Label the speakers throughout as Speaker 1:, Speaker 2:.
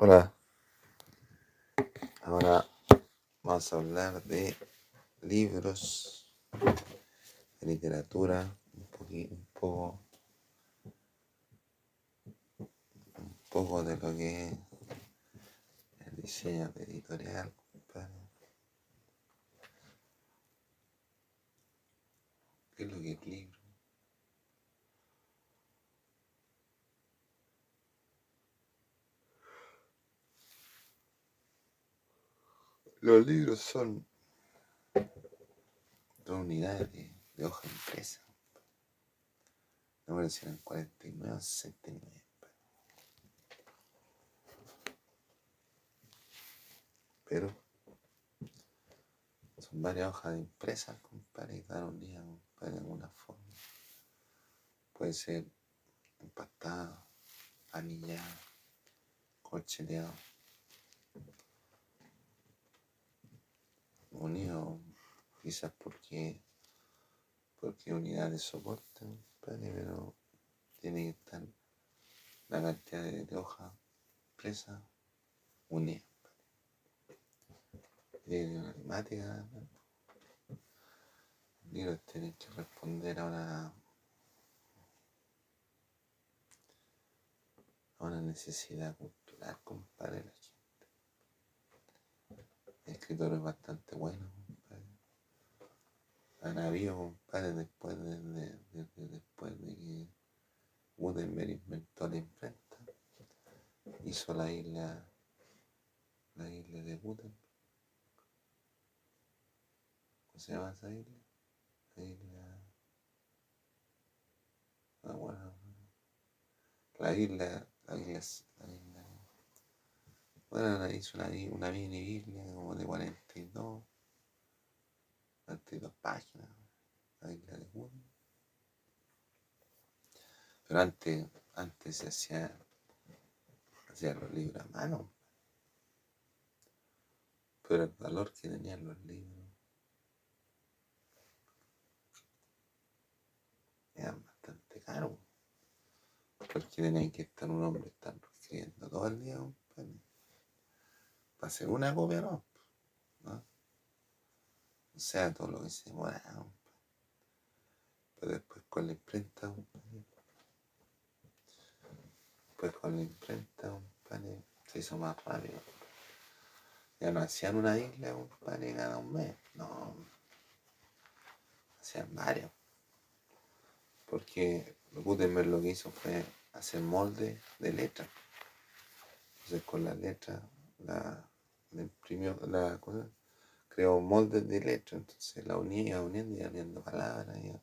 Speaker 1: Hola, ahora vamos a hablar de libros, de literatura, un poco de lo que es el diseño de editorial, compadre. ¿Qué es lo que es el libro? Los libros son dos unidades de hoja impresa. No me decían 49 o 69. Pero son varias hojas impresas, compadre, y dan unida, compadre, de alguna forma. Puede ser empastada, anillada, corcheteado, unido, quizás porque unidad de soporte, compadre, pero tiene que estar la cantidad de hojas impresas unidas. Y una temática, los libros tienen que responder a una necesidad cultural, compadre, la gente. El escritor es bastante bueno, compadre. Han habido, compadre, después de que Gutenberg inventó la imprenta, hizo la isla de Gutenberg. ¿Cómo se llama esa isla? La isla... Ah, bueno, la isla. Bueno, hizo una mini Biblia como de 42 páginas, la isla de Gutenberg. Pero antes se hacían los libros a mano, pero el valor que tenían los libros era bastante caro, porque tenía que estar un hombre escribiendo todo el día, compadre, para hacer una copia, ¿no? O sea, todo lo que se demoraba, pero después con la imprenta, compadre, se hizo más rápido. Ya no hacían una isla, compadre, cada un mes, no, hacían varias. Porque Gutenberg lo que hizo fue hacer moldes de letras. Entonces con la letra la imprimió, creó moldes de letras, entonces la unía, uniendo y uniendo palabras, y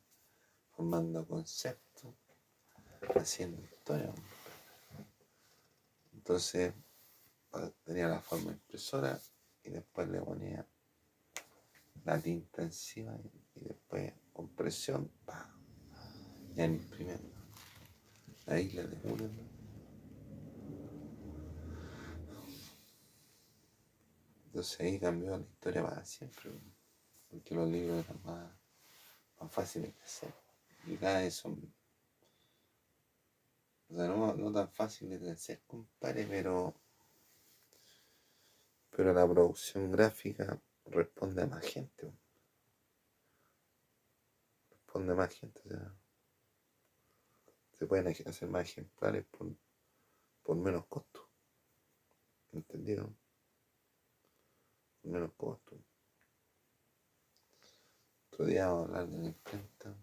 Speaker 1: formando conceptos, haciendo historia. Entonces tenía la forma impresora y después le ponía la tinta encima y después con presión, ya imprimiendo la isla de Gutenberg. Entonces ahí cambió la historia para siempre, porque los libros eran más fáciles de hacer. Y cada vez son, o sea, no tan fáciles de hacer, compadre, pero la producción gráfica responde a más gente. O sea, se pueden hacer más ejemplares por menos costo. ¿Entendido? Por menos costo. Otro día vamos a hablar de la imprenta.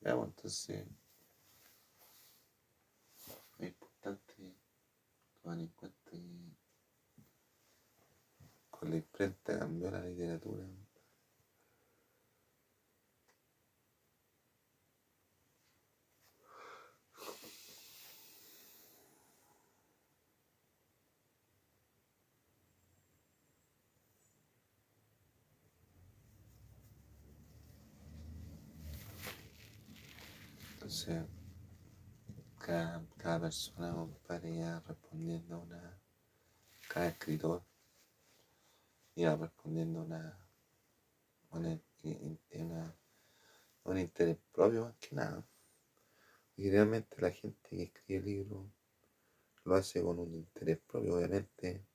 Speaker 1: Veamos, entonces, es importante tomar en cuenta que con la imprenta cambió la literatura. Entonces, cada persona, compadre, iba respondiendo cada escritor iba respondiendo un interés propio más que nada. Y realmente la gente que escribe libros lo hace con un interés propio, obviamente.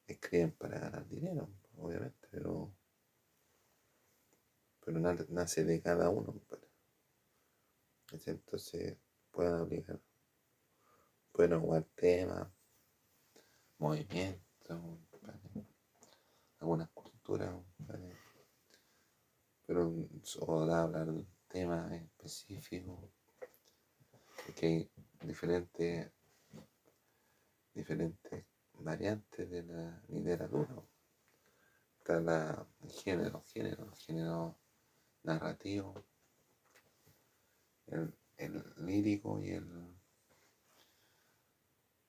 Speaker 1: Escriben para ganar dinero, obviamente, pero nace de cada uno, compadre. Entonces pueden aplicar, pueden jugar temas, movimientos, compadre, algunas culturas, compadre, pero o de hablar de un tema específico, que hay diferentes variantes de la literatura. Está el género narrativo, el lírico y el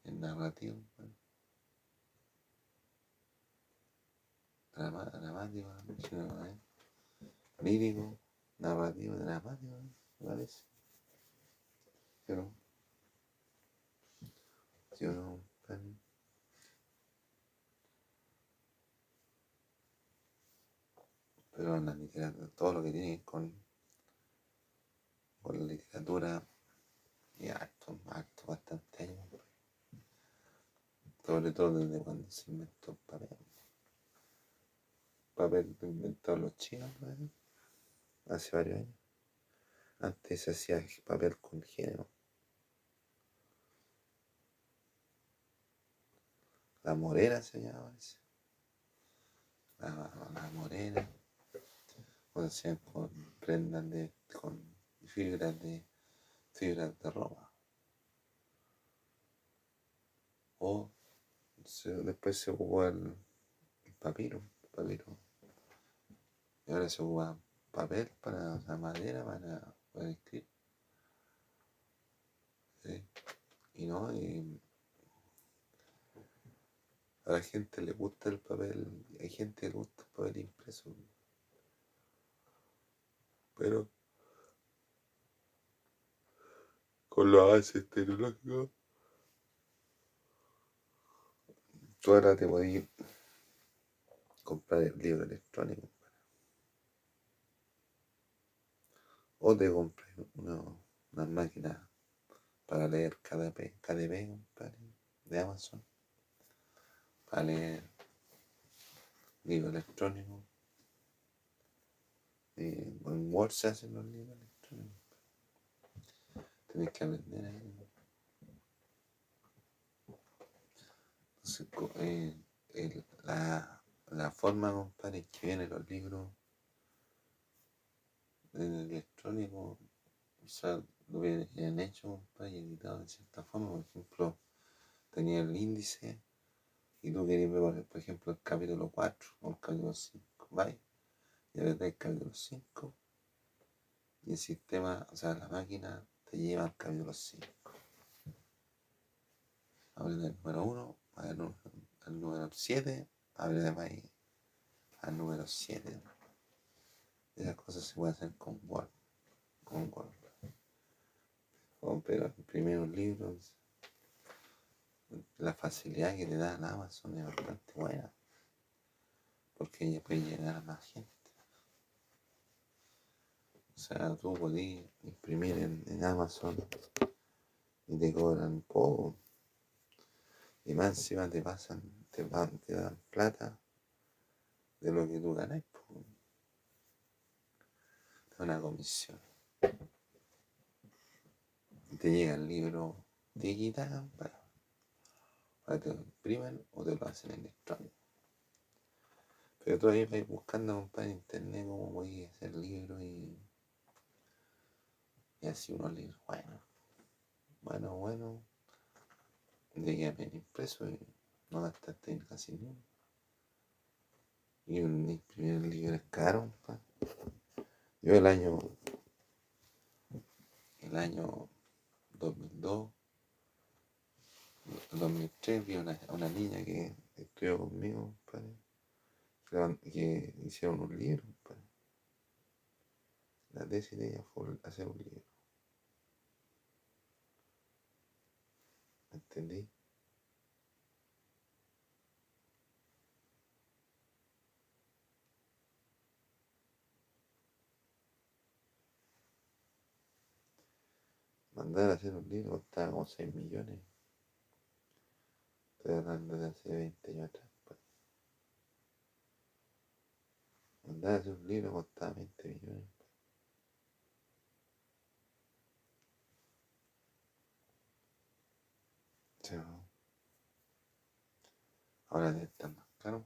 Speaker 1: narrativo, bueno, dramático, ¿eh? Lírico, narrativo, dramático, me parece. Pero, si uno, pero en la literatura, todo lo que tiene que ver con la literatura, y harto, bastante años, sobre todo desde cuando se inventó el papel. Papel lo inventaron los chinos, ¿no? Hace varios años. Antes se hacía papel con género. La morera se llamaba ese. La morera. O se hacían con prendas con fibras de ropa. O después se ocupó el papiro. Y ahora se ocupa papel para la madera para escribir. ¿Sí? Y a la gente le gusta el papel, hay gente que le gusta el papel impreso, pero con los avances tecnológicos, tú ahora te podías comprar el libro electrónico, o te compras una máquina para leer KDP, compadre, de Amazon, para leer libros electrónicos. Y en Word se hacen los libros electrónicos. Tenés que aprender ahí. Entonces, la forma, compadre, en que vienen los libros en electrónico, o sea, lo habían hecho, compadre, y editado de cierta forma. Por ejemplo, tenía el índice y tú querías ver, por ejemplo, el capítulo 4 o el capítulo 5, ¿vale? Y le das el capítulo 5 y el sistema, o sea, la máquina te lleva al capítulo 5. Abre del número 1 al número 7, abre de ahí al número 7. Esas cosas se pueden hacer con Word. Pero imprimir un libro, la facilidad que te da en Amazon es bastante buena, porque ella puede llegar a más gente. O sea, tú podías imprimir en Amazon y te cobran poco. Y más encima te dan plata de lo que tú ganas. Te dan una comisión. Y te llega el libro digital para que te lo impriman o te lo hacen electrónico. Pero tú ahí vas buscando, compadre, en internet cómo voy a hacer libros y así unos libros bueno, de que bien impreso y no gastaste casi ni uno. Y imprimir el libro es caro, compadre. Yo el año 2002, 2003 vi a una niña que estudió conmigo, compadre, que hicieron un libro, compadre. La tesis de ella fue hacer un libro. ¿Entendí? Mandar a hacer un libro costaba como 6 millones. Estoy hablando de hace 20 años atrás. Pues. Mandar a hacer un libro costaba 20 millones. Sí, ¿no? Ahora debe estar más caro.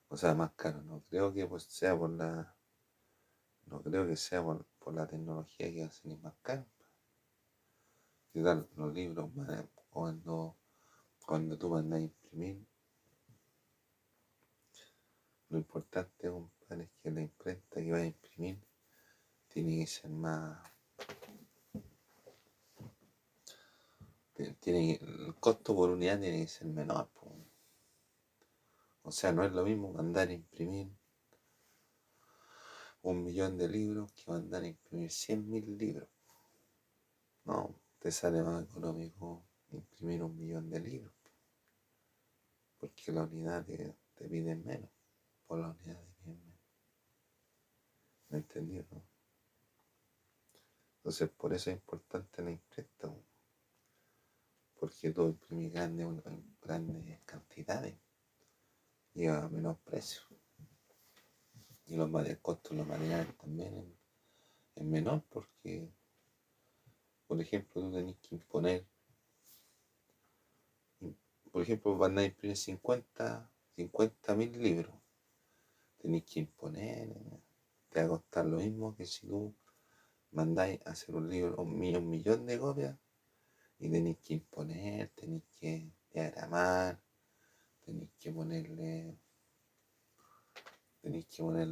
Speaker 1: O sea, más caro. No creo que pues sea por la. No creo que sea por la tecnología que va a ser más caro. Y tal, los libros, cuando tú mandas a imprimir, lo importante, compadre, es que la imprenta que va a imprimir tiene que ser más. El costo por unidad tiene que ser menor. Po. O sea, no es lo mismo mandar a imprimir 1 millón de libros que mandar a imprimir 100.000 libros. No, te sale más económico imprimir 1 millón de libros, porque la unidad te piden menos, por la unidad te piden menos. ¿Me entendió, no? Entonces, por eso es importante la imprenta, porque tú imprimís grandes cantidades y a menos precio. Y el costo de los materiales también es menor, porque, por ejemplo, tú tenés que imponer, por ejemplo, van a imprimir 50.000 libros, tenés que imponer, te va a costar lo mismo que si tú mandáis a hacer un libro, un millón de copias, y tenéis que imponer, tenéis que diagramar, tenéis que ponerle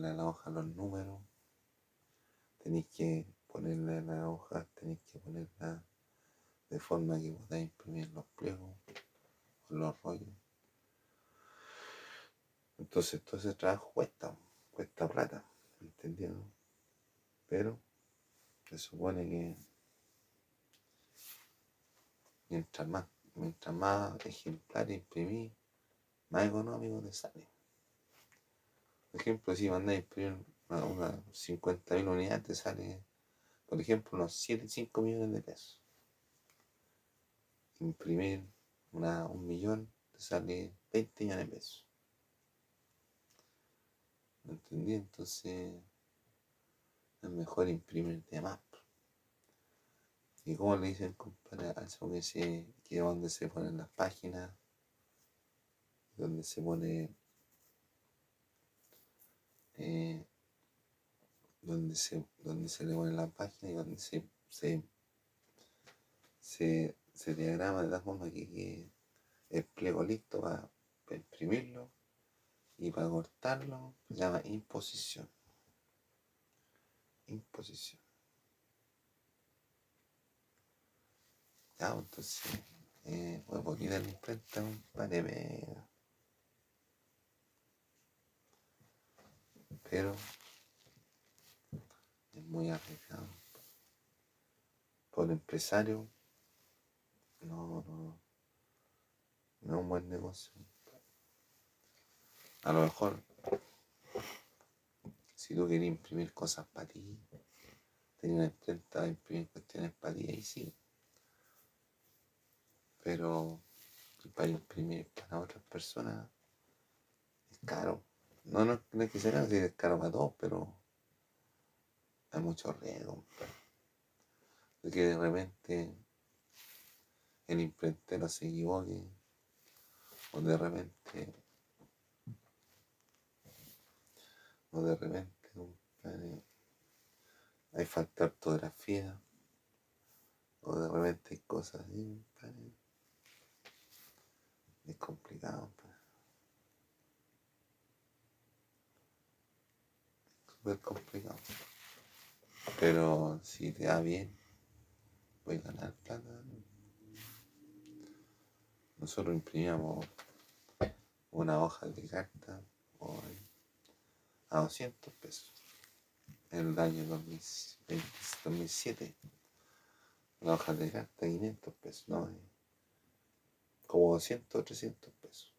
Speaker 1: a la hoja los números, tenéis que ponerle a la hoja, tenéis que ponerla de forma que podáis imprimir los pliegos o los rollos. Entonces todo ese trabajo cuesta plata, ¿entendiendo? Pero se supone que mientras más ejemplares imprimís, más económico te sale. Por ejemplo, si mandáis a imprimir unas 50.000 unidades, te sale, por ejemplo, unos 5 millones de pesos. Imprimir un millón te sale 20 millones de pesos. ¿Me entendí? Entonces es mejor imprimir de más. ¿Y cómo le dicen, compadre, a eso que donde se ponen las páginas, donde se pone, eh, donde se le pone la página y donde se diagrama de tal forma que el pliego listo para imprimirlo y para cortarlo, se llama imposición. Imposición. Ya, entonces, voy a poner la imprenta, compadre, pero es muy arriesgado. Por empresario, no es un buen negocio. A lo mejor, si tú quieres imprimir cosas para ti, tener una imprenta a imprimir cuestiones para ti, ahí sí. Pero para imprimir para otras personas es caro. No es que sea caro, sí es caro para todos, pero hay mucho riesgo. De que de repente el imprentero se equivoque, o de repente, compadre, hay falta de ortografía, o de repente hay cosas así, compadre. Es complicado, compadre. Súper complicado. Pero si te va bien, puedes ganar plata. Nosotros imprimíamos una hoja de carta a 200 pesos en el año 2007. Una hoja de carta 500 pesos, no, como 200 o 300 pesos.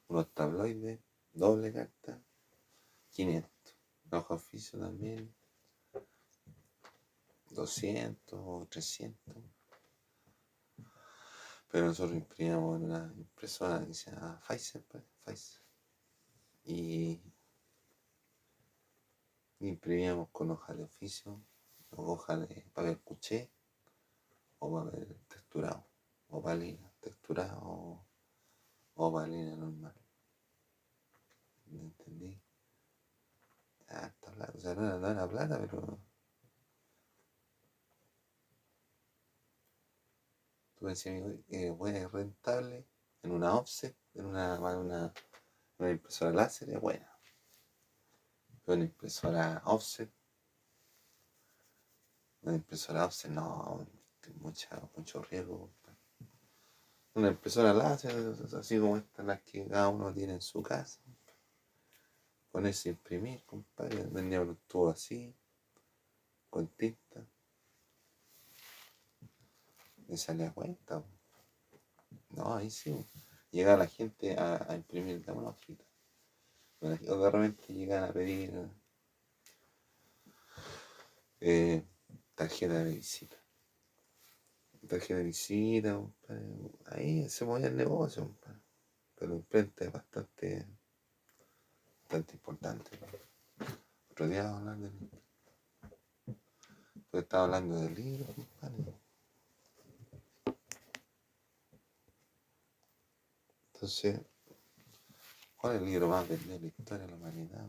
Speaker 1: Unos tabloides, doble carta, 500. Una hoja oficio también, 200 o 300. Pero nosotros imprimíamos en una impresora que se llama Pfizer, pues, Pfizer. Y imprimíamos con hojas de oficio, o hojas de papel cuché, o papel texturado, o palina texturado, o palina normal. ¿Me entendí? Harta plata, o sea, no era plata, pero tú decías, bueno, es rentable en una offset, en una impresora láser, es buena. Pero una impresora offset no, mucho riesgo. Una impresora láser, así como estas las que cada uno tiene en su casa. Ponerse a imprimir, compadre, vendíamos todo así, con tinta. Me salía a cuenta. No, ahí sí. Llegaba la gente a imprimir de una hojita. O de repente llegan a pedir eh, tarjeta de visita. Tarjeta de visita, compadre. Ahí se movía el negocio, compadre. Pero la imprenta es bastante importante. Otro día vamos a hablar de libros. Pues estaba hablando de libros, compadre. Entonces, ¿cuál es el libro más vendido en la historia de la humanidad?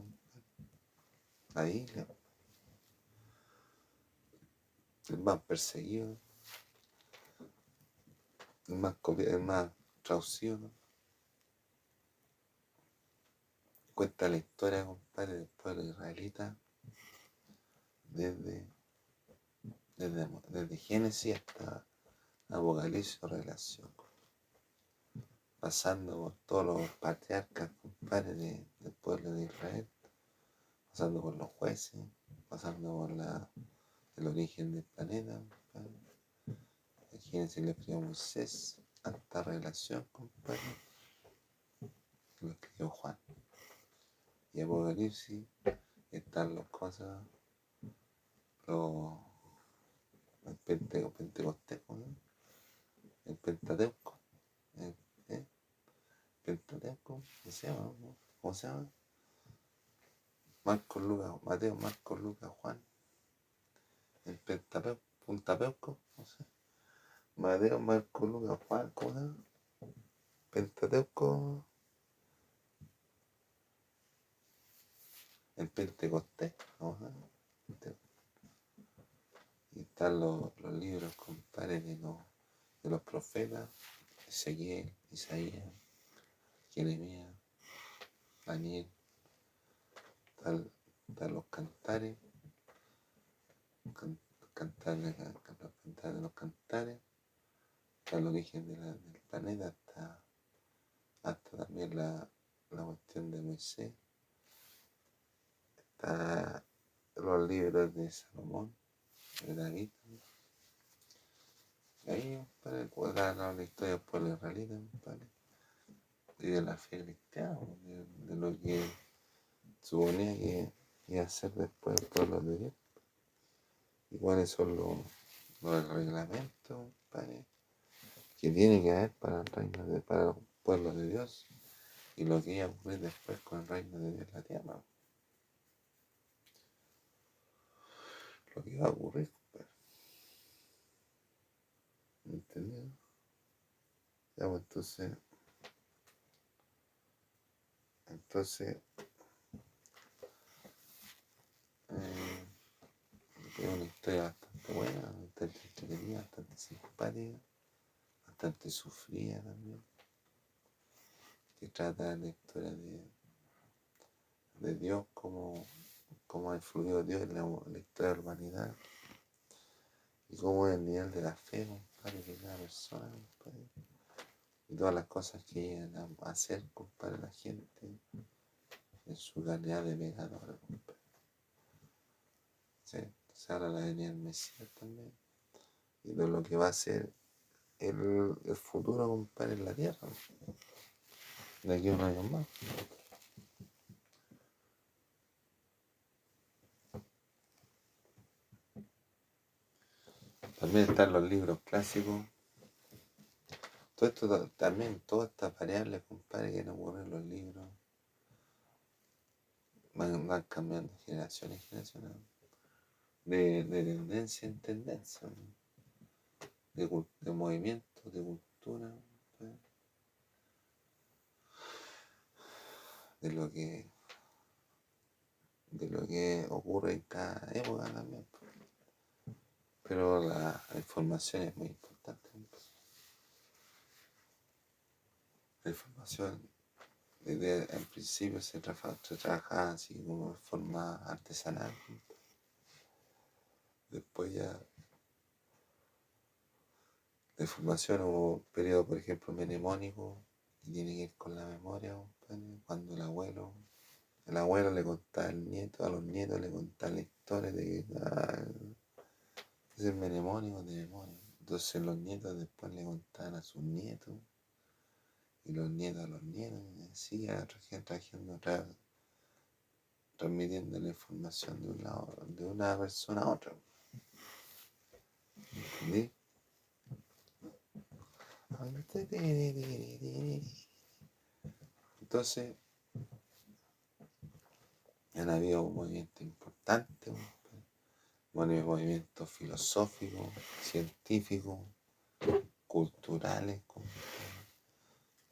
Speaker 1: La Biblia. El más perseguido, el más traducido, ¿no? Cuenta la historia, compadre, del pueblo israelita desde, desde Génesis hasta Apocalipsis o Revelación, pasando por todos los patriarcas, compadre, del pueblo de Israel, pasando por los jueces, pasando por el origen del planeta, compadre. En Génesis le escribió Moisés, hasta Revelación, compadre, lo escribió Juan. Y Apocalipsis están las cosas, el Pentecostés, ¿no? El Pentateuco, el, ¿eh? Pentateuco, ¿cómo se llama? ¿No? ¿Cómo se llama? Marcos, Lucas, Mateo, Marcos, Lucas, Juan, el Puntapeuco, no sé. Mateo, Marcos, Lucas, Juan, ¿cómo se llama? Pentateuco, el Pentecostés, ¿cómo se llama? Y están los libros, compadre, de los profetas, Ezequiel, Isaías, Jeremías, Daniel, están los cantares, cantares de los cantares, está el origen del planeta, hasta también la cuestión de Moisés, está los libros de Salomón, de David. Ahí, para la historia del pueblo israelita, compadre, y de la fe cristiana, de lo que suponía que iba a ser después el pueblo de Dios. Y cuáles son los reglamentos, compadre, que tiene que haber para para el pueblo de Dios, y lo que iba a ocurrir después con el reino de Dios en la tierra. Lo que iba a ocurrir, compadre. ¿Entendido? Ya, pues entonces es una historia bastante buena, bastante entretenida, bastante simpática, bastante sufrida también, que trata la historia de Dios, cómo ha influido Dios en la historia de la humanidad, y cómo es el nivel de la fe, compadre, de cada persona, compadre, y todas las cosas que llegan a hacer, compadre, la gente en su calidad de pecador, compadre. ¿Sí? Se habla de la venida del Mesías también, y de lo que va a ser el futuro, compadre, en la tierra, de aquí a un año más. También están los libros clásicos. Todo esto también, todas estas variables, compadre, que nos ocurren en los libros, van cambiando de generación en generación, de tendencia en tendencia, de movimiento, de cultura, pues, de lo que ocurre en cada época también. Pero la información es muy importante. La información, en principio se trabajaba así como de forma artesanal. Después ya la información hubo periodo, por ejemplo, mnemónico, y tiene que ir con la memoria, cuando el abuelo le contaba al nieto, a los nietos le contaba la historia de que es el mnemónico de memoria. Entonces los nietos después le contaban a sus nietos, y los nietos a los nietos, y así transmitiendo la información de una persona a otra. ¿Entendí? Entonces, han habido movimientos importantes, movimientos filosóficos, científicos, culturales,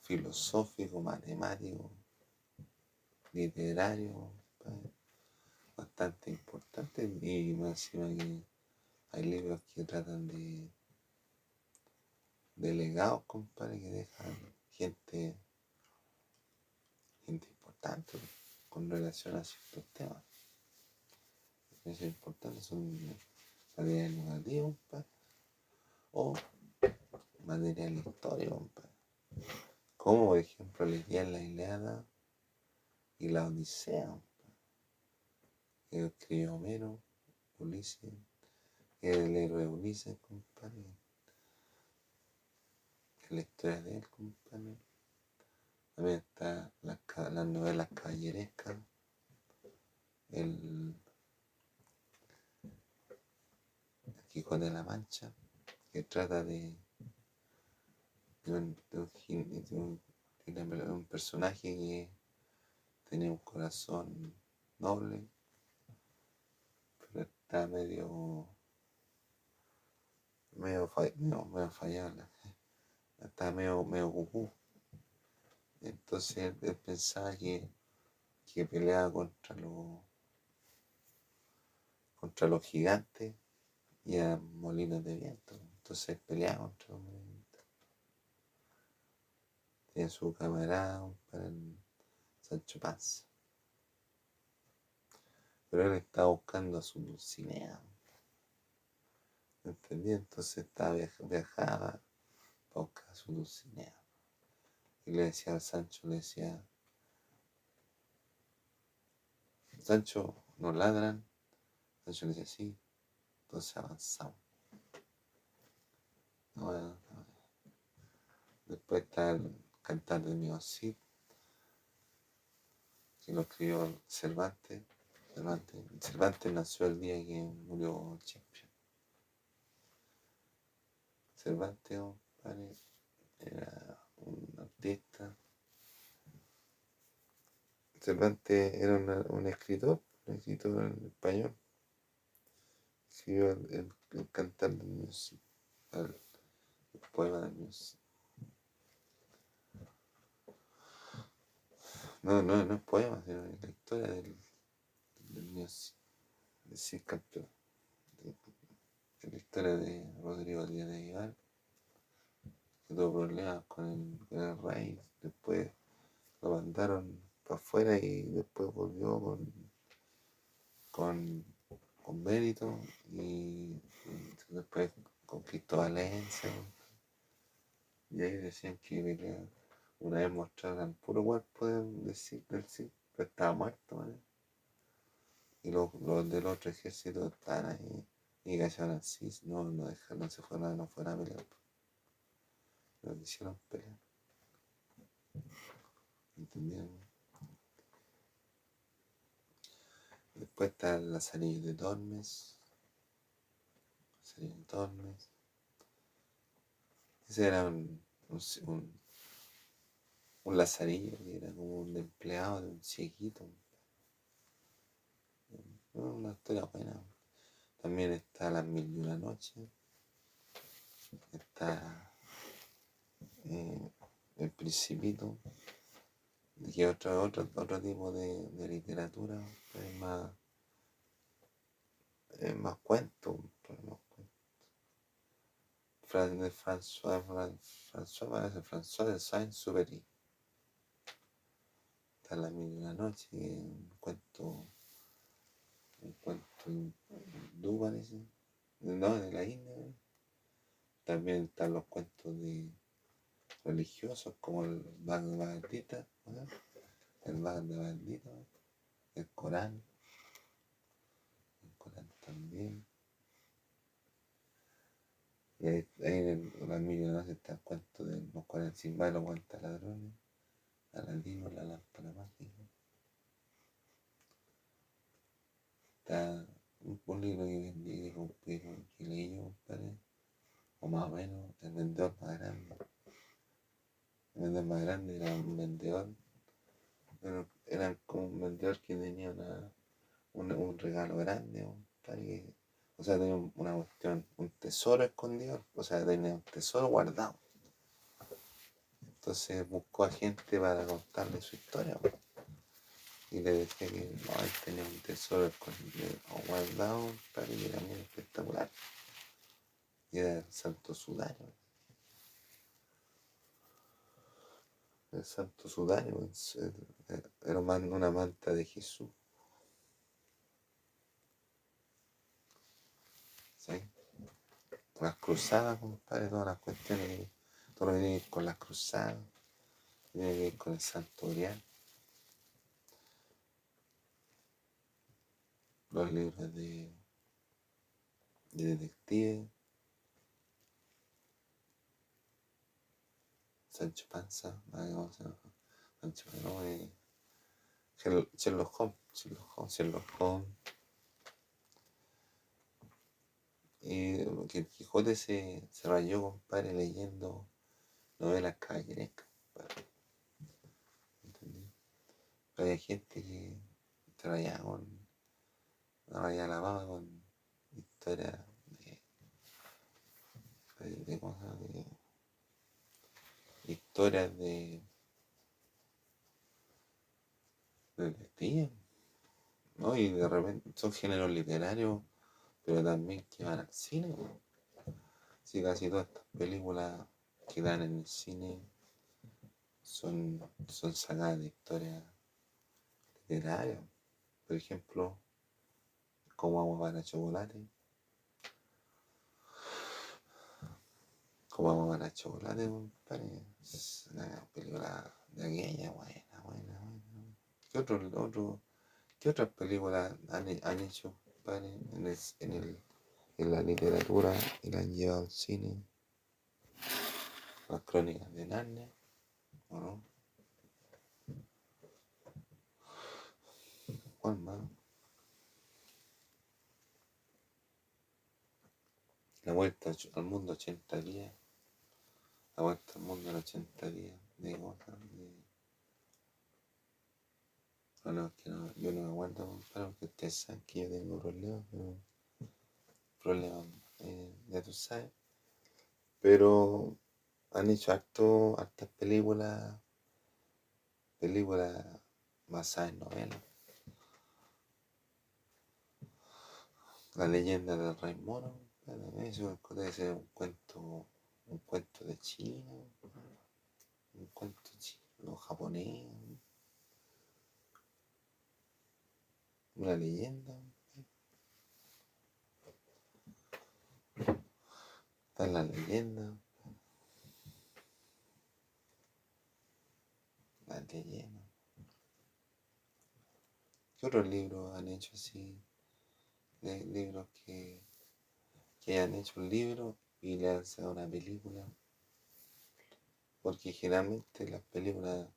Speaker 1: filosóficos, matemáticos, literarios, bastante importantes, y más encima que hay libros que tratan de legados, compadre, que dejan gente importante con relación a ciertos temas. Es importante, son material educativo, compadre, o material histórico, compadre. Como por ejemplo leer la Ilíada y la Odisea, que escribió Homero, Ulises, que es el héroe Ulises, compadre, que es la historia de él, compadre. También está las novelas caballerescas, el Quijote de la Mancha, que trata de un personaje que tenía un corazón noble, pero está medio fallable, está medio cucú. Entonces él pensaba que peleaba contra los gigantes y a molinos de viento. Entonces peleaba contra los molinos de viento. Tiene su camarada para el Sancho Panza. Pero él estaba buscando a su Dulcinea. ¿Entendí? Entonces viajaba para buscar a su Dulcinea. Y le decía al Sancho, Sancho, ¿nos ladran? Sancho le decía, sí. Entonces avanzamos. Bueno, después está el Cantar de mi Cid, que lo escribió Cervantes. Cervantes nació el día que murió Shakespeare. Cervantes, compadre, era un artista. Cervantes era un escritor en español. Escribió el Cantar de mi Cid, el poema de mi Cid. No es poema, sino la historia del mío Cid, de Cid Campeón. La historia de Rodrigo Díaz de Vivar, que tuvo problemas con el rey, después lo mandaron para afuera y después volvió con mérito, y después conquistó Valencia. Y ahí decían que una vez mostraron puro cuerpo del Cid, pero estaba muerto, ¿vale? Y los del otro ejército estaban ahí y callaron así, no se fueron, no fueron a pelear. Lo quisieron pelear. ¿Entendieron? Después está Lazarillo de Tormes, Lazarillo Tormes. Ese era un lazarillo que era como un empleado de un cieguito. Una historia buena. También está Las Mil y una Noches. Está El Principito. Que otro tipo de literatura. Es más cuento. De François de Saint-Exupéry. Está La Mil y una Noche, que es un cuento hindú parece, no, de la India. También están los cuentos religiosos como el Bhagavad Gita, ¿no? El Bhagavad Gita, el Corán también. Y ahí en Las Mil y una Noches está el cuento de los 45 y los 40 ladrones, Aladino, la lámpara mágica. Está un libro que leí yo, compadre, o más o menos, El vendedor más grande. El vendedor más grande era un vendedor, era como un vendedor que tenía un regalo grande, compadre, o sea, tenía una cuestión, un tesoro escondido, o sea, tenía un tesoro guardado. Entonces buscó a gente para contarle su historia, y le decía que no, él tenía un tesoro escondido o guardado, para que era muy espectacular. Y era el Santo Sudario. El Santo Sudario era una manta de Jesús. ¿Sí? Las cruzadas, compadre, todas las cuestiones, todo lo que tiene que ver con las cruzadas, tiene que ver con el Santo Grial, los libros de detectives, Sancho Panza, ¿cómo se llama? Sancho Panza, Sherlock Holmes. Y que el Quijote se rayó, compadre, leyendo novelas caballerescas, compadre. ¿Entendí? Pero hay gente que te rayaba la baba con historias de cosas, historias de detectives, ¿no? Y de repente son géneros literarios, pero también que van al cine, ¿no? Sí, casi todas estas películas que dan en el cine son sacadas de historias literarias. Por ejemplo, Como Agua para Chocolate. Como Agua para Chocolate, compadre. Es una película de aquella, buena. ¿Qué otras películas han hecho, compadre, en la literatura y la han llevado al cine? Las Crónicas de Narnia, ¿o no? ¿Cuál más? La Vuelta al Mundo 80 días. La Vuelta al Mundo en 80 días. De cosas, no, es que no, yo no me aguanto, compadre, porque ustedes saben que yo tengo problemas, ya tú sabes. Pero han hecho hartas películas basadas en novelas. La Leyenda del Rey Mono, eso debe ser un cuento de China, un cuento chino, japonés, una leyenda. Está la leyenda, la leyenda. ¿Qué otros libros han hecho así? Libros que hayan hecho un libro y le han sacado una película. Porque generalmente las películas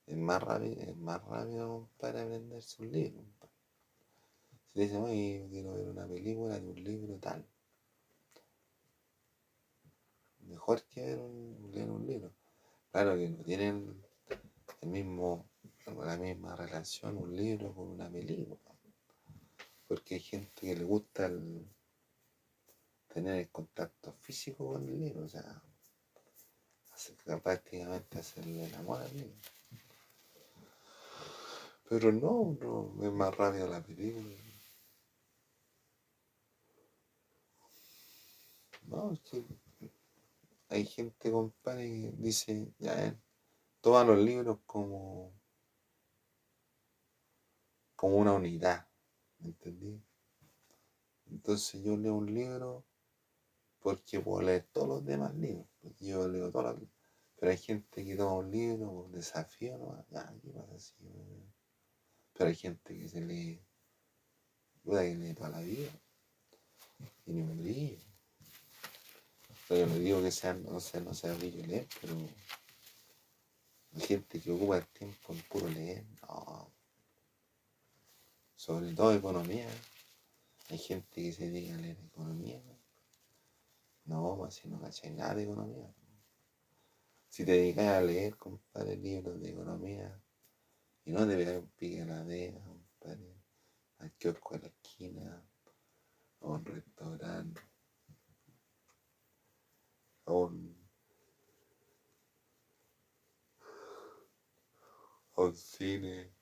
Speaker 1: es más rápido para aprenderse un libro. Si te dicen, oye, yo quiero ver una película de un libro tal, mejor que leer un libro. Claro que no tienen el mismo, la misma relación un libro con una película, porque hay gente que le gusta tener el contacto físico con el libro, o sea, prácticamente hacerle el amor al libro. Pero no, no, es más rápido la película. No, es que hay gente, compadre, que dice, ya, toma los libros como una unidad, ¿me entendí? Entonces yo leo un libro porque puedo leer todos los demás libros, porque yo leo todos los libros. Pero hay gente que toma un libro, un desafío, ¿no? Ya, ¿qué pasa así? Pero hay gente que se lee, puta que lee toda la vida, y ni un brillo. Pero yo no digo que sean, no sea brillo leer, pero hay gente que ocupa el tiempo en puro leer, no. Sobre todo economía. Hay gente que se dedica a leer economía. No, pues si no cacháis nada de economía. Si te dedicas a leer, compadre, libros de economía, y no te pegas un pique a la vega, compadre, al kiosco de la esquina, a un restaurante, a un cine,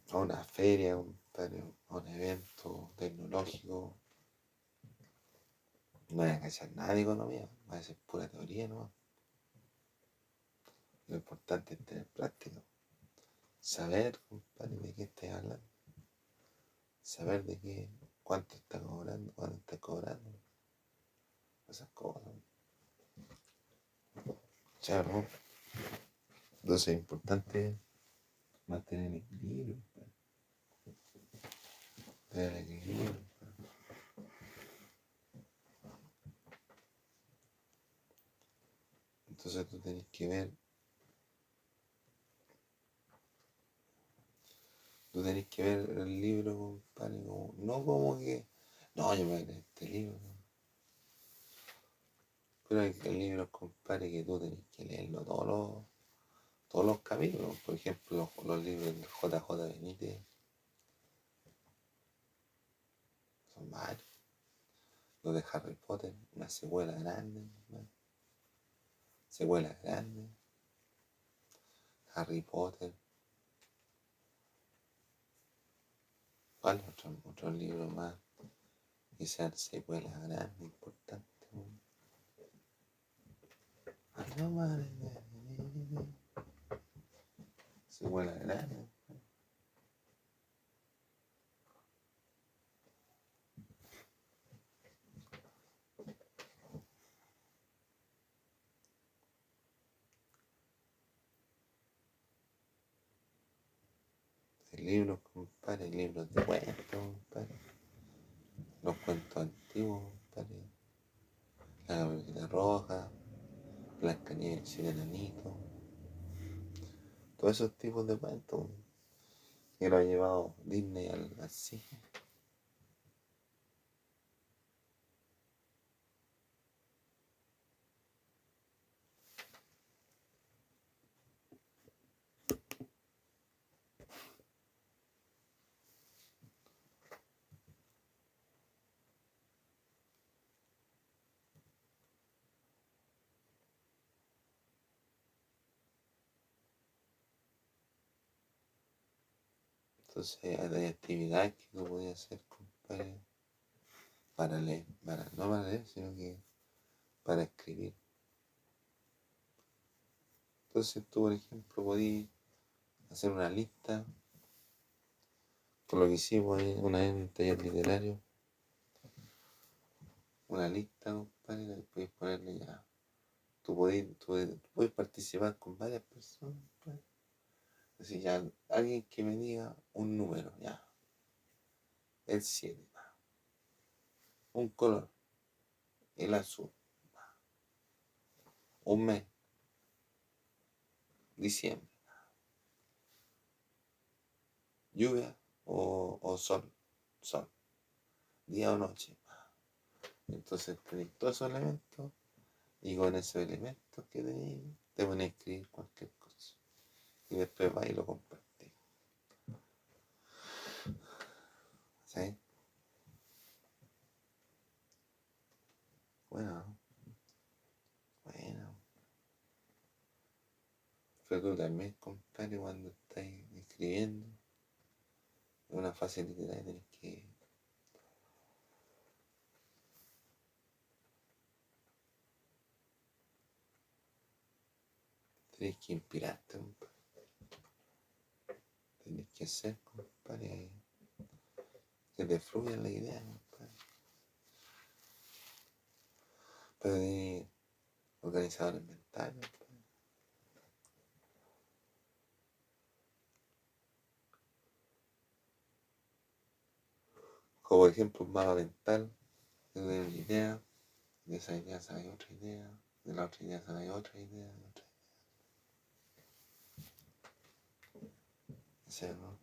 Speaker 1: a una feria, compadre, a un evento tecnológico, no vas a cachar nada de economía, va a ser pura teoría, ¿no? Lo importante es tener práctica. Saber, compadre, de qué estás hablando. Saber de qué, cuánto está cobrando, cuánto está cobrando. Esas cosas. Chao, ¿no? Entonces es importante mantener el equilibrio. Tener el equilibrio. Entonces tú tenés que ver. Tú tenés que ver el libro, compadre, no como que. No, yo me voy a leer este libro. ¿No? Pero hay libros, compadre, que tú tenés que leerlo todos los capítulos. Por ejemplo, los libros de JJ Benítez son varios. Los de Harry Potter, una secuela grande, ¿no? Secuela grande. Harry Potter. ¿Cuál otro libro más? Que sean secuelas grandes, importantes. Secuelas grandes. Libros, compadre, libros de cuentos, compadre. Los cuentos antiguos, compadre. La Caperucita Roja, Blancanieves y el Enanito. Todos esos tipos de cuentos que lo ha llevado Disney al cine. Entonces hay actividades que tú podías hacer, compadre, para leer, no para leer, sino que para escribir. Entonces tú, por ejemplo, podías hacer una lista, con lo que hicimos una vez en un taller literario, una lista, compadre, y puedes ponerle ya. Tú podés participar con varias personas, compadre. Así ya, alguien que me diga un número, ya, el 7, un color, el azul, un mes, diciembre, lluvia o sol, día o noche, Entonces tenéis todos esos elementos y con esos elementos que tenéis te pones a escribir cualquier cosa. Y después vais y lo compartís. ¿Sí? Bueno, bueno. Pero tú también, compadre, cuando estáis escribiendo, en una fase literaria tenés que inspirarte, compadre. Tenés que hacer, compadre, que te fluya la idea, compadre. Pero tenés organizadores mentales, compadre. Como por ejemplo un mapa mental, de una idea, de esa idea sale otra idea, de la otra idea sale otra idea, de otra idea. O sea, ¿no?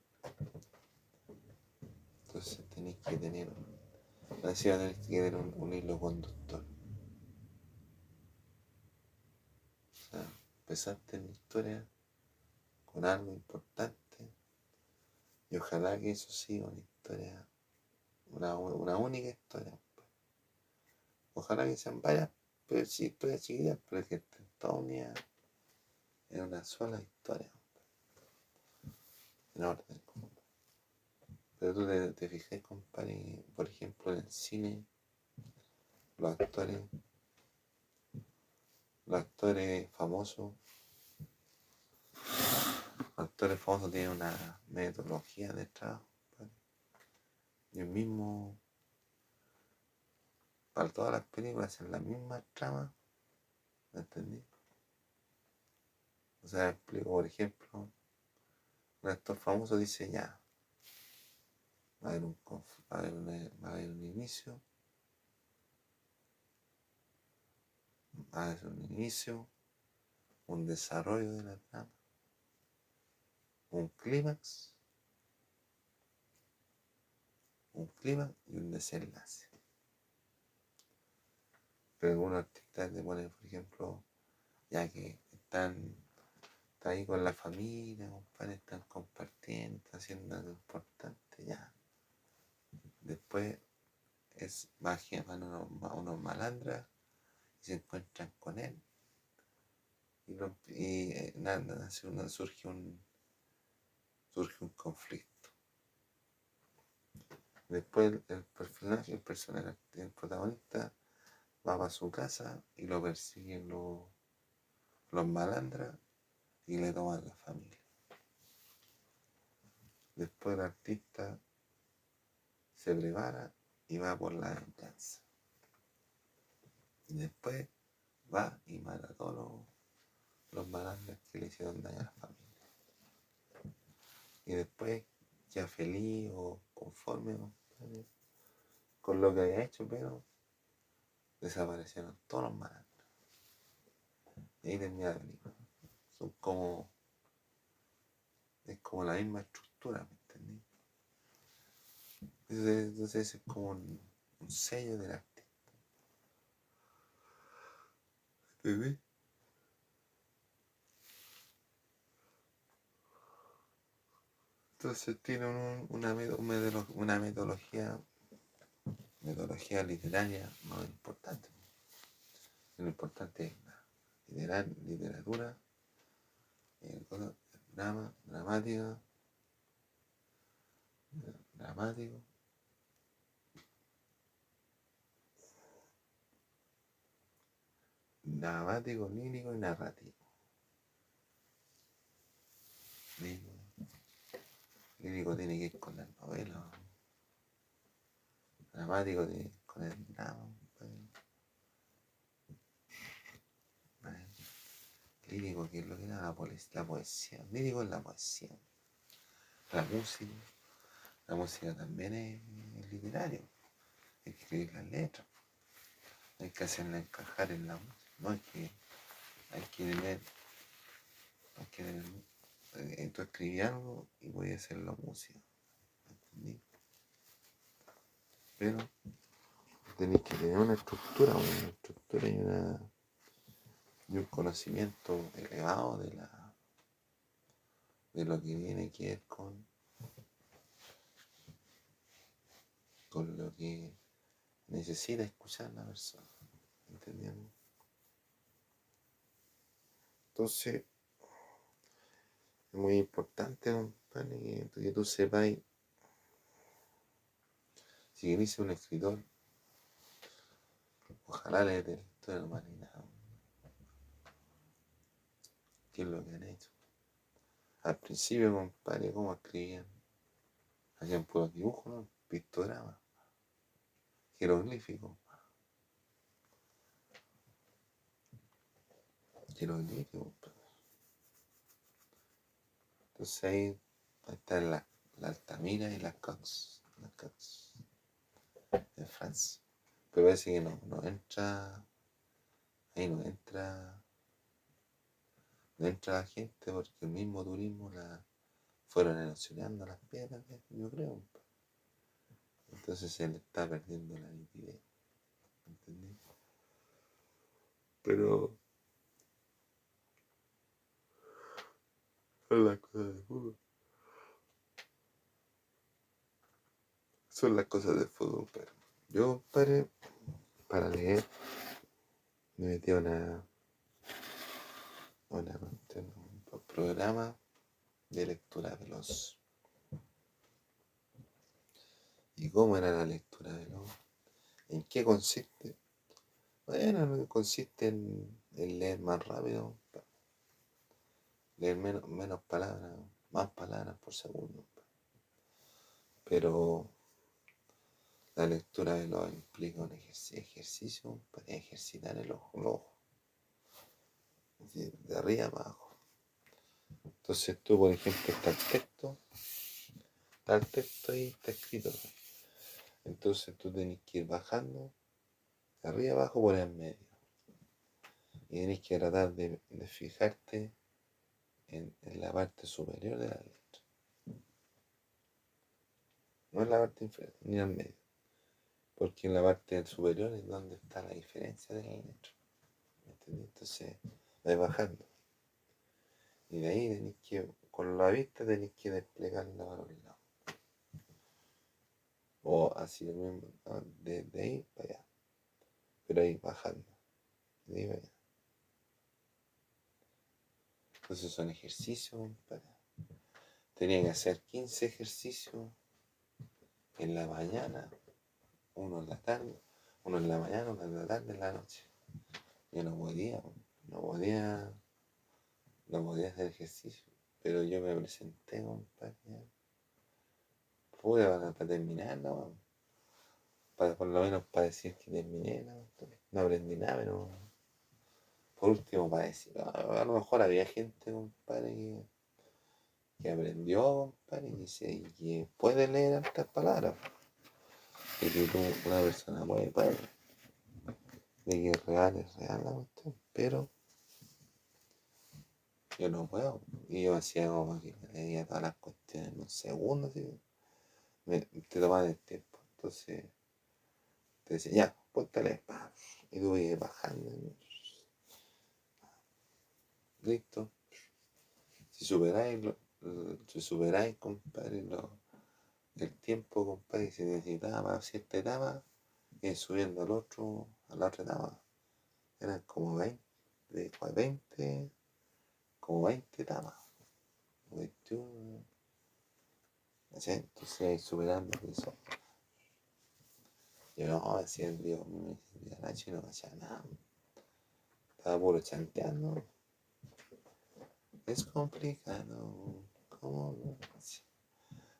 Speaker 1: Entonces tenéis que tener un hilo conductor. O sea, empezaste en la historia con algo importante y ojalá que eso siga una historia, una única historia. Ojalá que sean varias, pero sí, historias chiquitas, pero que estén todas unidas en una sola historia, en orden. Pero tú te fijas, compadre, por ejemplo, en el cine, los actores, los actores famosos, tienen una metodología detrás, compadre. Y el mismo, para todas las películas, hacen la misma trama, ¿me entendí? O sea, explico, por ejemplo, un actor famoso dice ya, va a haber un inicio, va a haber un inicio, un desarrollo de la trama, un clímax y un desenlace. Pero algunos artistas te ponen, por ejemplo, ya que están ahí con la familia, compadre, están compartiendo, están haciendo algo importante, ya. Después van unos malandras y se encuentran con él y nada, surge un conflicto. Después el protagonista va para su casa y lo persiguen los malandras y le toman la familia. Después el artista se prepara y va por la venganza. Y después va y mata a todos los malandras que le hicieron daño a la familia. Y después ya feliz o conforme con lo que había hecho, pero desaparecieron todos los malandros. Y ahí termina la película. Es como la misma estructura, ¿me entendí? Entonces es como un sello del arte. ¿Entendí? Entonces tiene una metodología literaria más importante. Lo importante es la literatura, drama, dramático, lírico y narrativo. Lírico tiene que ir con la novela, dramático tiene que ir con el drama. Lírico, que es lo que era la poesía. Lírico es la poesía. La música también es literario. Hay que escribir las letras. Hay que hacerla encajar en la música. No hay que tener. Tú escribí algo y voy a hacer la música. ¿Entendí? Pero tenéis que tener una estructura y un conocimiento elevado de lo que tiene que ver con lo que necesita escuchar la persona, ¿entendiendo? Entonces, es muy importante, compadre, que tú sepas, si querés ser un escritor, ojalá leer la historia de la humanidad, qué es lo que han hecho. Al principio, compadre, cómo escribían, hacían puros dibujos, ¿no? Pictogramas, jeroglíficos, compadre. Entonces ahí están la Altamira y las Cox de Francia. Pero parece que no entra, ahí no entra la gente porque el mismo turismo la fueron erosionando las piedras, yo creo. Entonces se le está perdiendo la nitidez, ¿entendés? Pero son las cosas de fútbol. Son las cosas del fútbol, pero yo, para leer, me metí a un programa de lectura veloz. ¿Y cómo era la lectura veloz? ¿En qué consiste? Bueno, consiste en leer más rápido, leer menos palabras, más palabras por segundo. Pero la lectura veloz implica un ejercicio para ejercitar el ojo, de arriba abajo. Entonces tú, por ejemplo, está el texto ahí, está escrito. Entonces tú tenés que ir bajando de arriba abajo por el medio. Y tenés que tratar de fijarte en la parte superior de la letra. No en la parte inferior, ni al medio. Porque en la parte superior es donde está la diferencia de la letra. ¿Entendés? Entonces vais bajando. Y de ahí tenéis que, con la vista tenéis que desplegarla para los lados. O así lo mismo, de ahí para allá. Pero ahí bajando. De ahí para allá. Entonces son ejercicios tenía que hacer 15 ejercicios en la mañana, uno en la tarde, uno en la mañana, uno en la tarde, en la noche. Yo no podía hacer ejercicio. Pero yo me presenté, compadre, para terminar, ¿no? Para, por lo menos para decir que terminé, no aprendí nada, pero por último para decir, a lo mejor había gente, compadre, que aprendió, compadre, y que puede leer estas palabras, de que una persona puede, de que es real la cuestión, pero yo no puedo, y yo hacía como que leía todas las cuestiones en un segundo, así, te tomaban el tiempo, entonces te decía, ya, póntale, y tú ibas bajando, listo. Si superáis, compadre, el tiempo, compadre, que se necesitaba para cierta etapa, y subiendo a la otra etapa, eran como 20 como 20 etapas, 21, ¿sí? Entonces superando eso. Yo no, decía el Dios, me decía Nacho y no hacía nada, estaba puro chanteando. Es complicado, ¿cómo no?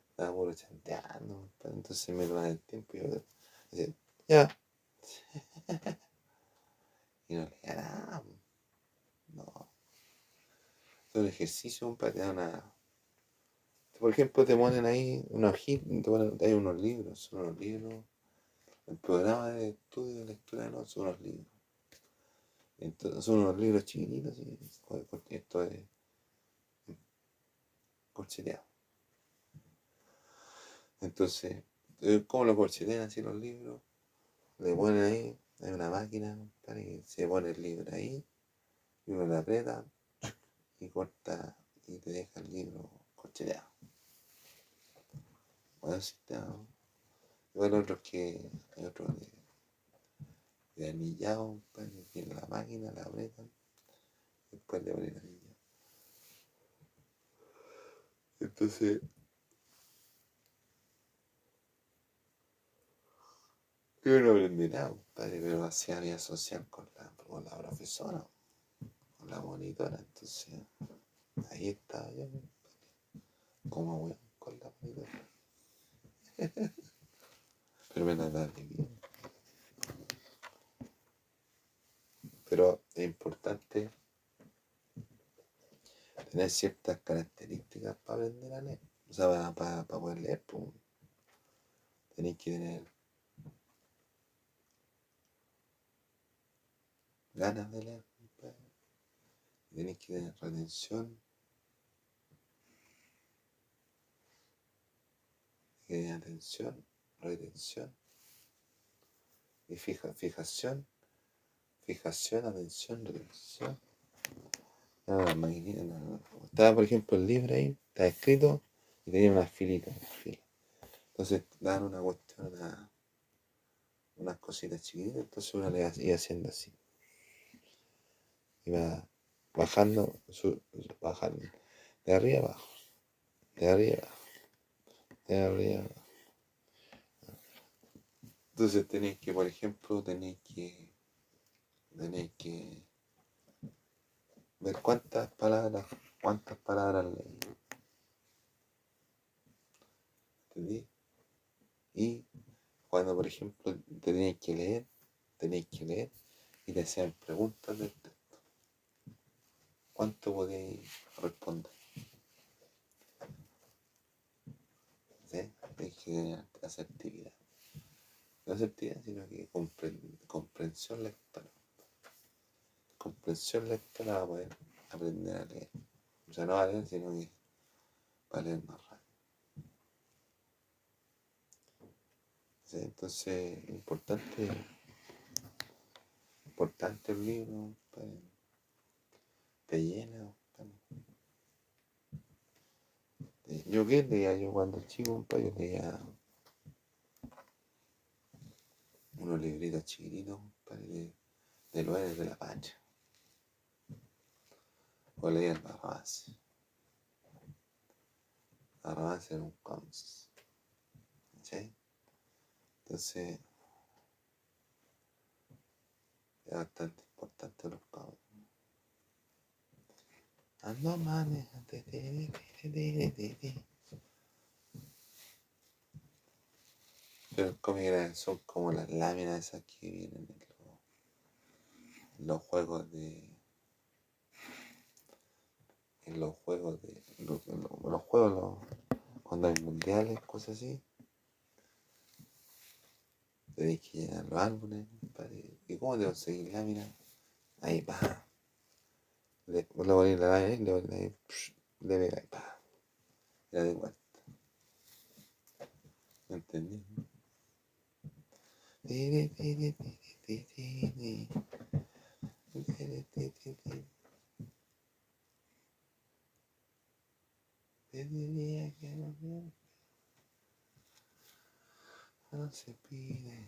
Speaker 1: Estaba puro chanteando, entonces me toman el tiempo y yo decía, ya. Y no leía nada, no. Es un ejercicio para te dar una. Por ejemplo, te ponen ahí una hojita, hay unos libros, son unos libros. El programa de estudio de lectura no son unos libros. Entonces, son unos libros chiquititos y esto es corcheteado. Entonces, ¿cómo lo corchetean así los libros? le ponen ahí, hay una máquina, compadre, que se pone el libro ahí, y uno la aprieta y corta y te deja el libro corcheteado. Bueno, sistema. Igual otros que hay otros de anillado, compadre, que tienen la máquina, la apretan, y después le ponen anillado. Entonces, yo no aprendí nada, compadre, pero hacía vida social con la profesora, con la monitora, entonces ahí estaba yo, como weón, con la monitora. Pero me la da bien. Pero es importante tener ciertas características para aprender a leer. O sea, para poder leer, pues, tenéis que tener ganas de leer, compadre. Tenéis que tener retención, atención, retención y fijación, atención, retención. La maquinita, estaba, por ejemplo, el libro ahí, está escrito y tenía unas filitas, Entonces daban una cuestión, unas cositas chiquititas, entonces uno le iba haciendo así. Iba bajando, bajando, de arriba abajo, de arriba abajo, de arriba abajo. Entonces tenéis que, por ejemplo, tenéis que ver cuántas palabras leí. ¿Entendí? Y cuando, por ejemplo, tenéis que leer y te hacían preguntas del texto. ¿Cuánto podéis responder? ¿Sí? Tenéis que tener asertividad. No asertividad, sino que comprensión lectora. Comprensión lectora para poder aprender a leer. O sea, no a leer, sino que para leer más rápido. ¿Sí? Entonces, importante el libro, te llena. Yo qué leía, yo cuando chico, yo leía unos libritos chiquititos, de los héroes de la patria. O leía el Barrabás. Barrabás era un cómics. ¿Sí? Entonces, es bastante importante los cómics. Ando manes. Pero los cómics son como las láminas esas que vienen en los juegos de. En los juegos de. Los juegos, cuando hay mundiales, cosas así. Tenéis que llenar los álbumes, compadre. ¿Y cómo te conseguís láminas? Ahí, pa. Le ponéis la lámina y le pegáis, pa. Ya de vuelta. ¿Me entendí? No se pide.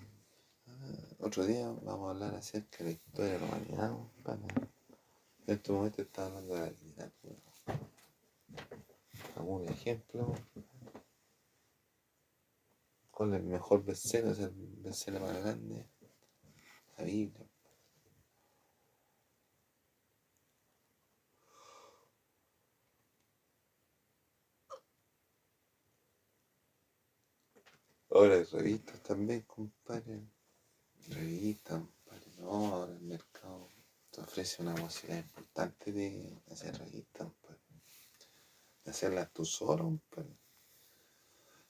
Speaker 1: Otro día vamos a hablar acerca de la historia de la humanidad, compadre. En este momento está hablando de la literatura. ¿Algún ejemplo? ¿Cuál es el mejor bestseller? ¿Es el bestseller más grande? La Biblia. Ahora hay revistas también, compadre. Revistas, compadre. No, ahora el mercado te ofrece una posibilidad importante de hacer revistas, compadre. De hacerlas tú solo, compadre.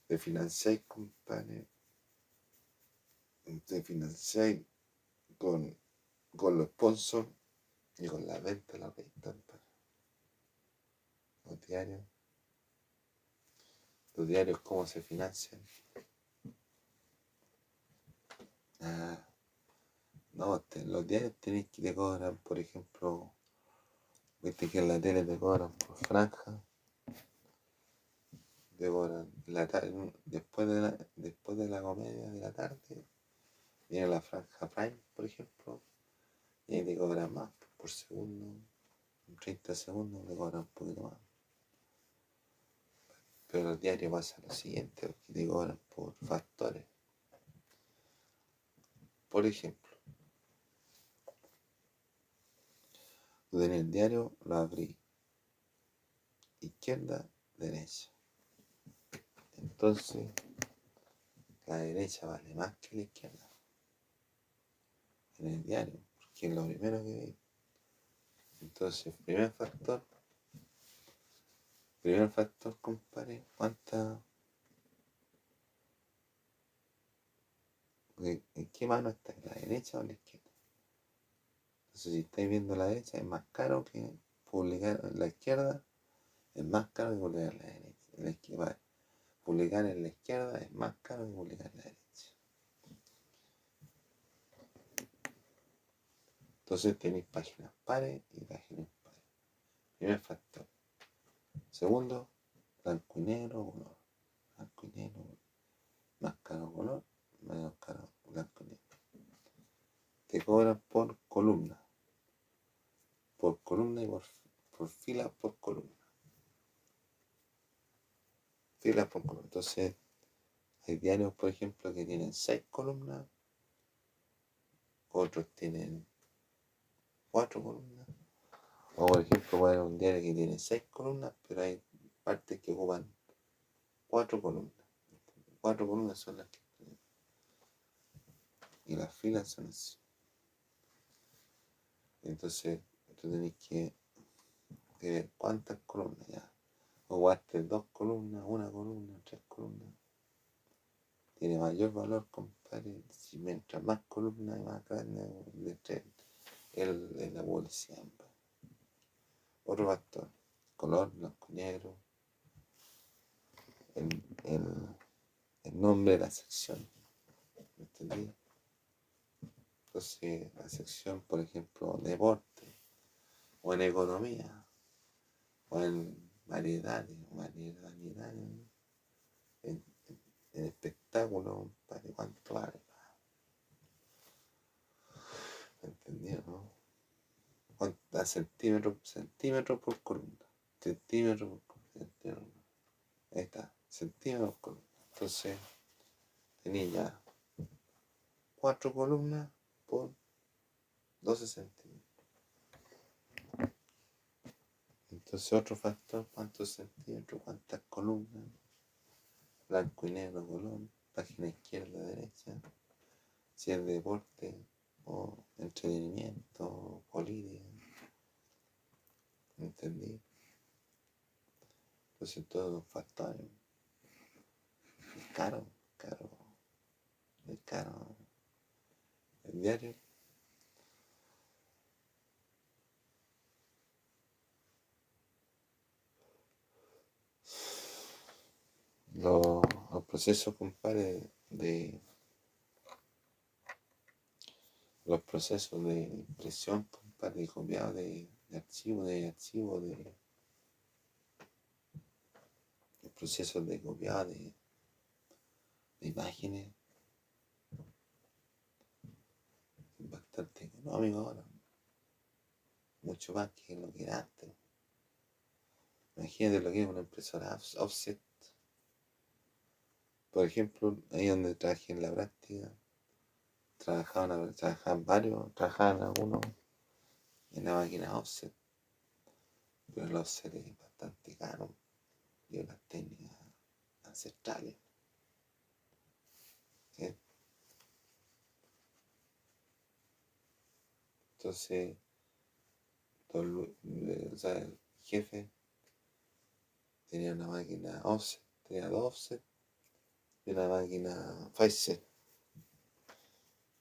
Speaker 1: De financiar, compadre. Te financiáis con los sponsors y con la venta de la revista, los diarios. Los diarios, ¿cómo se financian? No, los diarios tenéis que te cobran, por ejemplo, viste que en la tele te cobran por franja, te cobran después de la comedia de la tarde, viene la franja Prime, por ejemplo, y ahí te cobran más por segundo, en 30 segundos te cobran un poquito más. Pero el diario pasa lo siguiente, porque te cobran por factores. Por ejemplo, tú tenés el diario, lo abrís, izquierda, derecha. Entonces, la derecha vale más que la izquierda en el diario, porque es lo primero que veis. Entonces, primer factor, compare en qué mano está, en la derecha o en la izquierda. Entonces, si estáis viendo la derecha, es más caro que publicar en la izquierda, es más caro que publicar en la derecha. Publicar en la izquierda es más caro que publicar en la derecha. Entonces tenéis páginas pares y páginas impares. Primer factor. Segundo, blanco y negro, color. Blanco y negro, más caro color, menos caro blanco y negro. Te cobran por columna y por fila por columna. Filas por columna. Entonces, hay diarios, por ejemplo, que tienen 6 columnas, otros tienen 4 columnas. O, por ejemplo, puede haber un diario que tiene 6 columnas, pero hay partes que ocupan 4 columnas. 4 columnas son las que... Y las filas son así. Entonces, tú tenés que ver cuántas columnas ya. O guardaste 2 columnas, 1 columna, 3 columnas. Tiene mayor valor, compadre, si mientras más columnas y más grande la publicidad. Otro factor, color, blanco y negro, el, el, el nombre de la sección. ¿Me entendí? Entonces, la sección, por ejemplo, deporte, o en economía, o en variedades, en, en espectáculo, para cuánto vale. ¿Entendido, no? ¿Cuántos centímetros por columna? Centímetros por columna. Ahí está, centímetros por columna. Entonces, tenía ya 4 columnas por 12 centímetros. Entonces, otro factor, cuántos centímetros, cuántas columnas, blanco y negro, color, página izquierda, derecha, si es deporte o entretenimiento o política. ¿Entendí? Entonces, todos los factores. Es caro. El diario. Los procesos, compadre, los procesos de impresión, compadre, de copiado de archivos, procesos de copiado de imágenes, es bastante económico ahora, mucho más que lo que era antes. Imagínate lo que es una impresora offset. Por ejemplo, ahí donde trabajé en la práctica, trabajaban algunos en la máquina offset, pero el offset es bastante caro y las técnicas ancestrales. ¿Sí? Entonces, el jefe tenía una máquina offset, tenía 2 offset y una máquina Pfizer.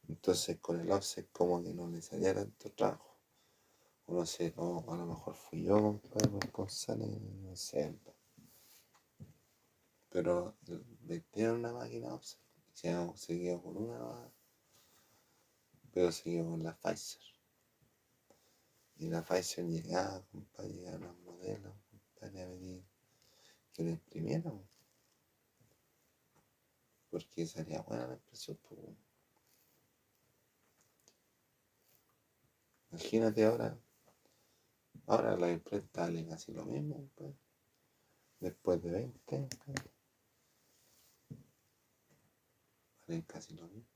Speaker 1: Entonces, con el offset, como que no le salía tanto trabajo. O no sé, no, a lo mejor fui yo, compadre, responsable, no sé. Pero le tienen una máquina offset, se quedó con una pero siguió con la Pfizer. Y la Pfizer llegaba, compadre, llegaban los modelos, compadre, a pedir que lo imprimieran. Porque salía buena la impresión, pues. Imagínate ahora la imprenta vale casi lo mismo, pues. Después de 20, pues, valen casi lo mismo.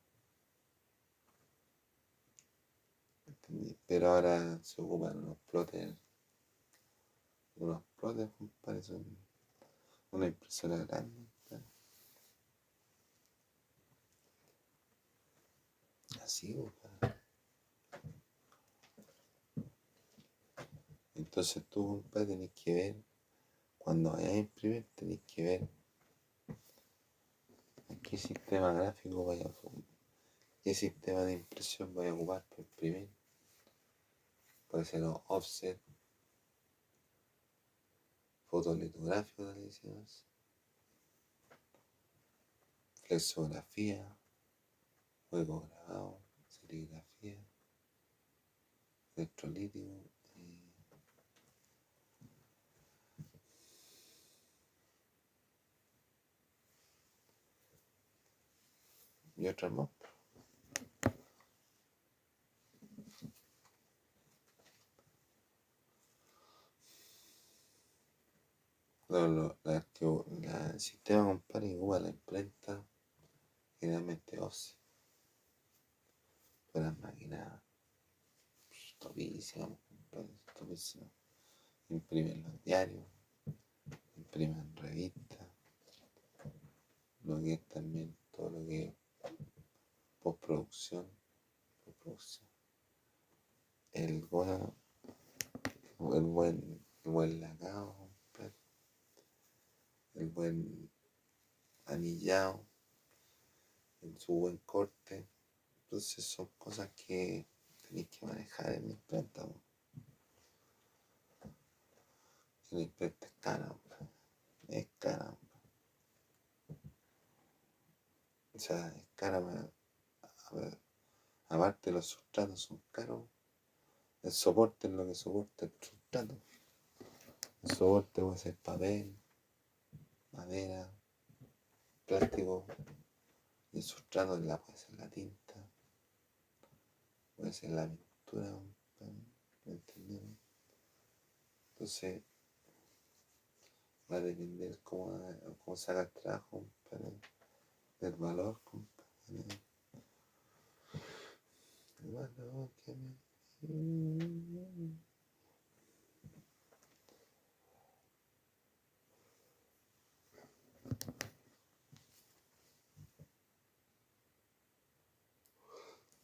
Speaker 1: ¿Entendí? Pero ahora se ocupan unos plotters, compadre, son una impresora grande, pues. Así, compadre. Entonces tú, compadre, tenés que ver, cuando vayas a imprimir, tenés que ver qué sistema gráfico vaya a qué sistema de impresión vaya a ocupar para imprimir. Puede ser offset, fotolitográfico, decimos, flexografía, juego grabado, serigrafía, electrolítico y otras más. El sistema, compadre, que ocupa la imprenta generalmente offset. Pero las máquinas topísimas, compadre, topísimas. Imprimen los diarios, imprimen revistas, lo que es también todo lo que es postproducción, el buen, el buen lacado, compadre, el buen anillado, en su buen corte. Entonces son cosas que tenéis que manejar en la imprenta. La imprenta es cara, es cara. O sea, es cara, aparte los sustratos son caros. El soporte es lo que soporta el sustrato. El soporte puede ser papel, madera, plástico. Y el sustrato puede ser la tinta, puede ser la pintura, ¿me entendieron? Entonces va a depender cómo se haga el trabajo, del valor, compadre. El valor que me...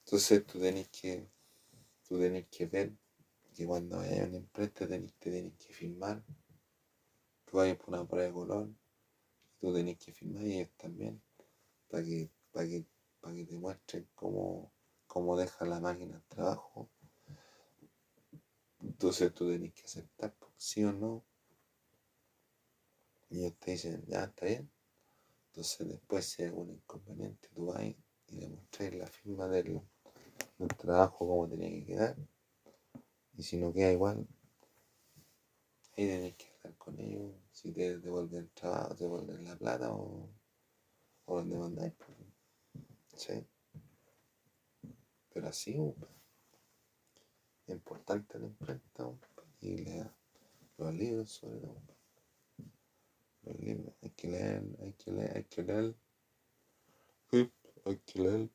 Speaker 1: Entonces tú tenés que ver que cuando vayas a una imprenta te tenés que filmar. Tú vayas por una prueba de color, tú tenés que filmar y ellos también, para que te muestren cómo deja la máquina el trabajo. Entonces tú tenés que aceptar, sí o no. Y ellos te dicen, ya está bien. Entonces después si hay algún inconveniente, tú vas y le muestras la firma del trabajo como tenía que quedar. Y si no queda igual, ahí tenés que hablar con ellos. Si te devuelven el trabajo, te devuelven la plata o lo demandáis. ¿Sí? Pero así, es importante la imprenta y los libros sobre todo. Los libros, hay que leer, hay que leer, hay que leer. Hay que leer.